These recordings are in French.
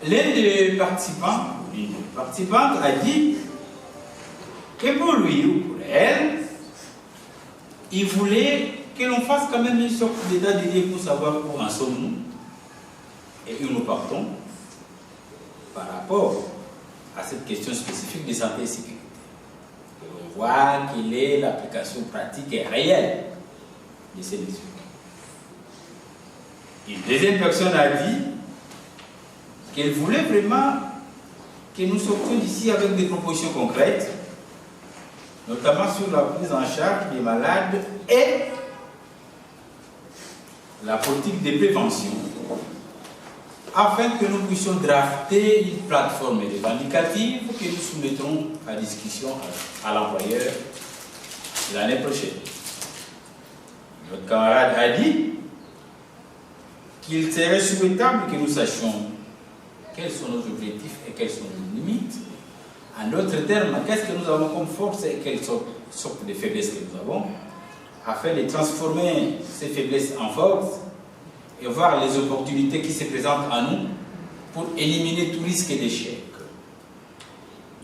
l'un des participants, l'une des participantes a dit que pour lui ou pour elle, il voulait que l'on fasse quand même une sorte d'état de lieu pour savoir où en sommes-nous et où nous partons par rapport à cette question spécifique de santé et sécurité. Que l'on voit quelle est l'application pratique et réelle de ces mesures. Une deuxième personne a dit qu'elle voulait vraiment que nous sortions d'ici avec des propositions concrètes, notamment sur la prise en charge des malades et la politique de prévention, afin que nous puissions drafter une plateforme revendicative que nous soumettrons à discussion à l'employeur l'année prochaine. Notre camarade a dit qu'il serait souhaitable que nous sachions quels sont nos objectifs et quelles sont nos limites. En d'autres termes, qu'est-ce que nous avons comme force et quelles sortes de faiblesses que nous avons, afin de transformer ces faiblesses en force et voir les opportunités qui se présentent à nous pour éliminer tout risque d'échec.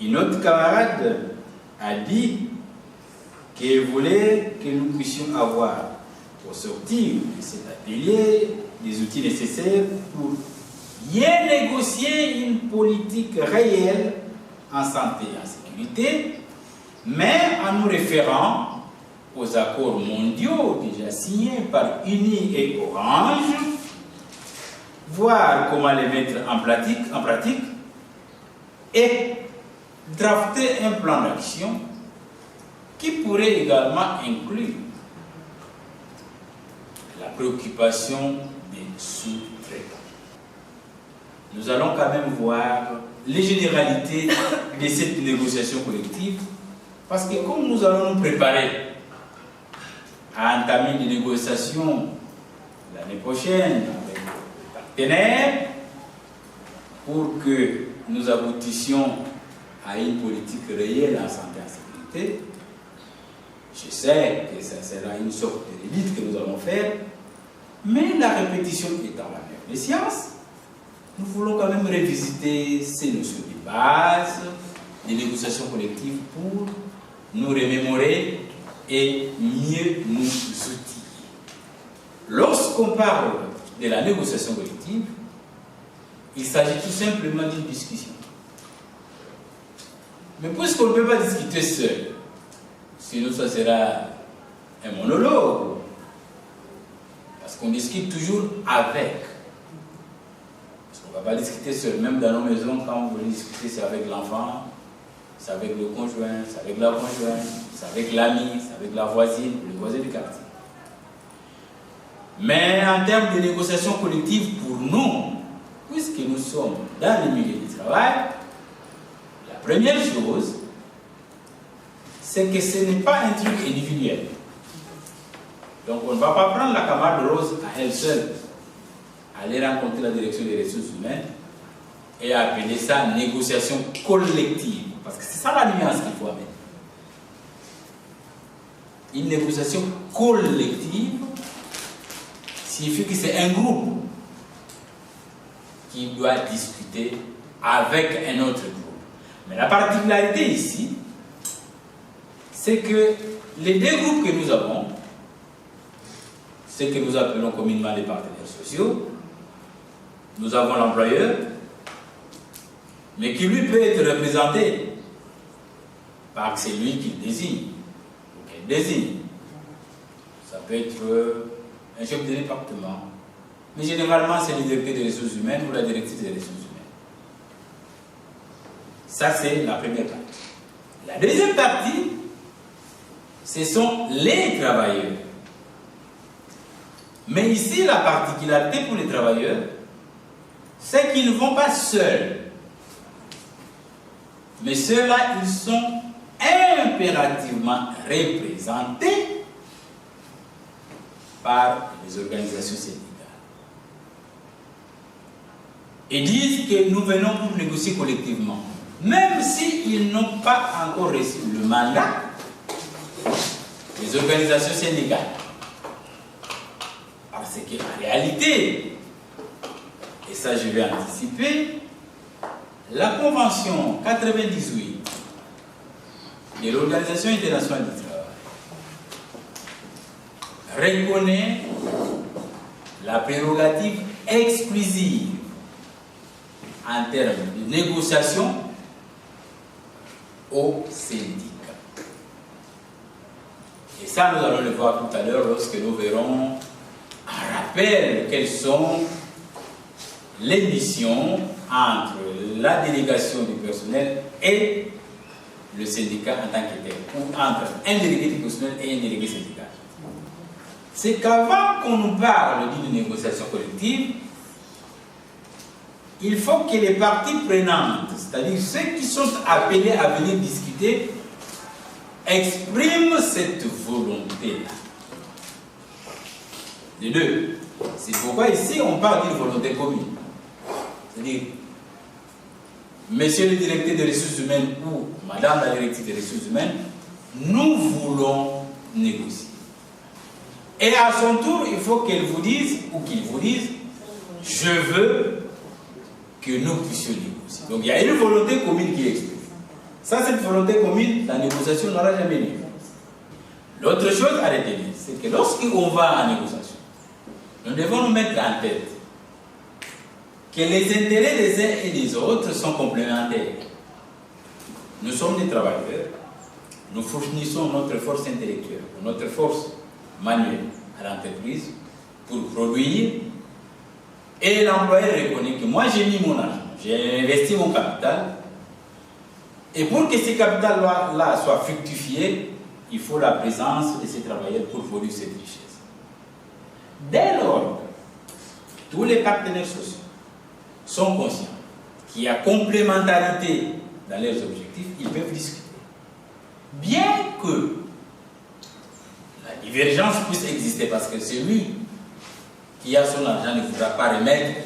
Une autre camarade a dit qu'elle voulait que nous puissions avoir, au sortir de cet atelier, des outils nécessaires pour bien négocier une politique réelle en santé et en sécurité, mais en nous référant aux accords mondiaux déjà signés par Uni et Orange, voir comment les mettre en pratique et drafter un plan d'action qui pourrait également inclure la préoccupation des sous-traitants. Nous allons quand même voir les généralités de cette négociation collective, parce que comme nous allons nous préparer à entamer des négociations l'année prochaine avec les partenaires pour que nous aboutissions à une politique réelle en santé et en sécurité, je sais que ça sera une sorte de lutte que nous allons faire, mais la répétition étant la mère des sciences, nous voulons quand même revisiter ces notions de base des négociations collectives pour nous remémorer et mieux nous outiller. Lorsqu'on parle de la négociation collective, il s'agit tout simplement d'une discussion. Mais puisqu'on ne peut pas discuter seul, sinon ça sera un monologue, parce qu'on discute toujours avec. Parce qu'on ne va pas discuter seul, même dans nos maisons, quand on veut discuter, c'est avec l'enfant, c'est avec le conjoint, c'est avec la conjointe, c'est avec l'ami, c'est avec la voisine, le voisin du quartier. Mais en termes de négociation collective pour nous, puisque nous sommes dans le milieu du travail, la première chose, c'est que ce n'est pas un truc individuel. Donc on ne va pas prendre la camarade Rose à elle seule, aller rencontrer la direction des ressources humaines et appeler ça négociation collective. Parce que c'est ça la nuance qu'il faut amener. Une négociation collective signifie que c'est un groupe qui doit discuter avec un autre groupe. Mais la particularité ici, c'est que les deux groupes que nous avons, ce que nous appelons communément les partenaires sociaux, nous avons l'employeur, mais qui lui peut être représenté par celui qu'il désigne, ou qu'elle désigne. Ça peut être un chef de département, mais généralement c'est le directeur des ressources humaines ou la directrice des ressources humaines. Ça c'est la première partie. La deuxième partie, ce sont les travailleurs. Mais ici, la particularité pour les travailleurs, c'est qu'ils ne vont pas seuls. Mais ceux-là, ils sont impérativement représentés par les organisations syndicales. Et disent que nous venons pour négocier collectivement. Même s'ils n'ont pas encore reçu le mandat des organisations syndicales. Parce qu'en réalité, et ça je vais anticiper, La Convention 98 de l'Organisation internationale du travail reconnaît la prérogative exclusive en termes de négociation aux syndicats. Et ça, nous allons le voir tout à l'heure lorsque nous verrons un rappel quelles sont les missions entre la délégation du personnel et le syndicat en tant que tel, ou entre un délégué du personnel et un délégué syndical. C'est qu'avant qu'on nous parle d'une négociation collective, il faut que les parties prenantes, c'est-à-dire ceux qui sont appelés à venir discuter, expriment cette volonté-là. Les deux. C'est pourquoi ici on parle d'une volonté commune. C'est-à-dire, monsieur le directeur des ressources humaines ou madame la directrice des ressources humaines, nous voulons négocier. Et à son tour, il faut qu'elle vous dise, ou qu'il vous dise, je veux que nous puissions négocier. Donc il y a une volonté commune qui est exprimée. Sans cette volonté commune, la négociation n'aura jamais lieu. L'autre chose à retenir, c'est que lorsqu'on va en négociation, nous devons nous mettre en tête que les intérêts des uns et des autres sont complémentaires. Nous sommes des travailleurs, nous fournissons notre force intellectuelle, notre force manuelle à l'entreprise pour produire, et l'employeur reconnaît que moi j'ai mis mon argent, j'ai investi mon capital, et pour que ce capital-là soit fructifié, il faut la présence de ces travailleurs pour produire cette richesse. Dès lors, tous les partenaires sociaux sont conscients qu'il y a complémentarité dans leurs objectifs, ils peuvent discuter. Bien que la divergence puisse exister, parce que celui qui a son argent ne voudra pas remettre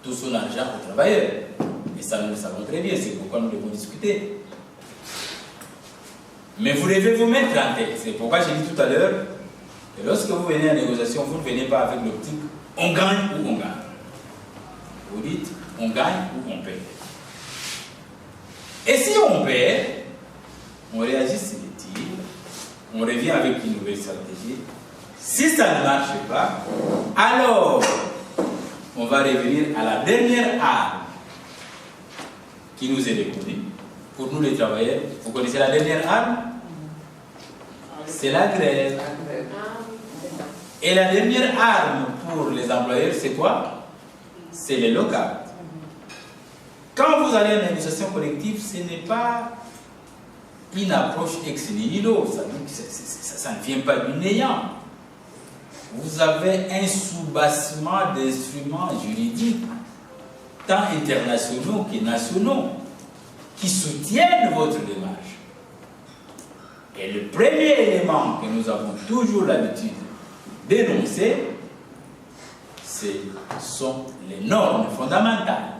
tout son argent aux travailleurs. Et ça, nous le savons très bien, c'est pourquoi nous devons discuter. Mais vous devez vous mettre en tête. C'est pourquoi j'ai dit tout à l'heure que lorsque vous venez en négociation, vous ne venez pas avec l'optique on gagne ou on gagne. Vous dites on gagne ou on perd. Et si on perd, on réagit sur les tirs, on revient avec une nouvelle stratégie. Si ça ne marche pas, alors on va revenir à la dernière arme qui nous est reconnue. Pour nous les travailleurs, vous connaissez la dernière arme? C'est la grève. Et la dernière arme pour les employeurs, c'est quoi? C'est les locales. Quand vous allez à une négociation collective, ce n'est pas une approche ex nihilo, ça ne vient pas du néant. Vous avez un soubassement d'instruments juridiques, tant internationaux que nationaux, qui soutiennent votre démarche. Et le premier élément que nous avons toujours l'habitude d'énoncer, ce sont les normes fondamentales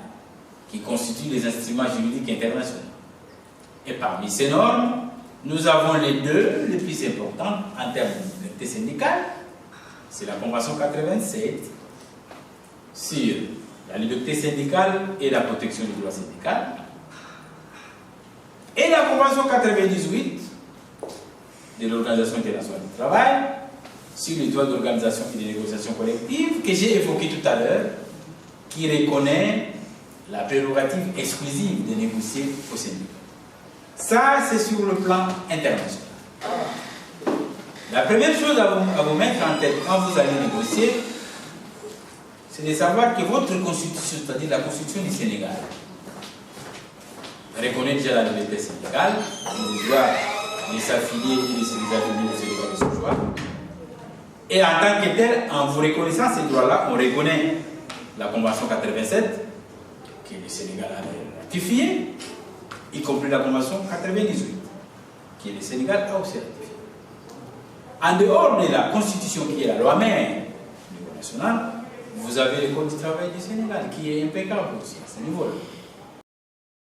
qui constituent les instruments juridiques internationaux. Et parmi ces normes, nous avons les deux les plus importantes en termes de liberté syndicale. C'est la Convention 87 sur la liberté syndicale et la protection du droit syndical. Et la Convention 98 de l'Organisation internationale du travail sur les droits d'organisation et de négociation collective que j'ai évoqué tout à l'heure, qui reconnaît la prérogative exclusive de négocier au syndicat. Ça, c'est sur le plan international. La première chose à vous mettre en tête quand vous allez négocier, c'est de savoir que votre constitution, c'est-à-dire la constitution du Sénégal, reconnaît déjà la liberté syndicale, le droit de s'affilier et de se désafilier de ce droit de ce choix. Et en tant que tel, en vous reconnaissant ces droits-là, on reconnaît la Convention 87, que le Sénégal a ratifiée, y compris la Convention 98, que le Sénégal a aussi ratifiée. En dehors de la Constitution qui est la loi mère du niveau national, vous avez le Code du travail du Sénégal qui est impeccable aussi à ce niveau-là.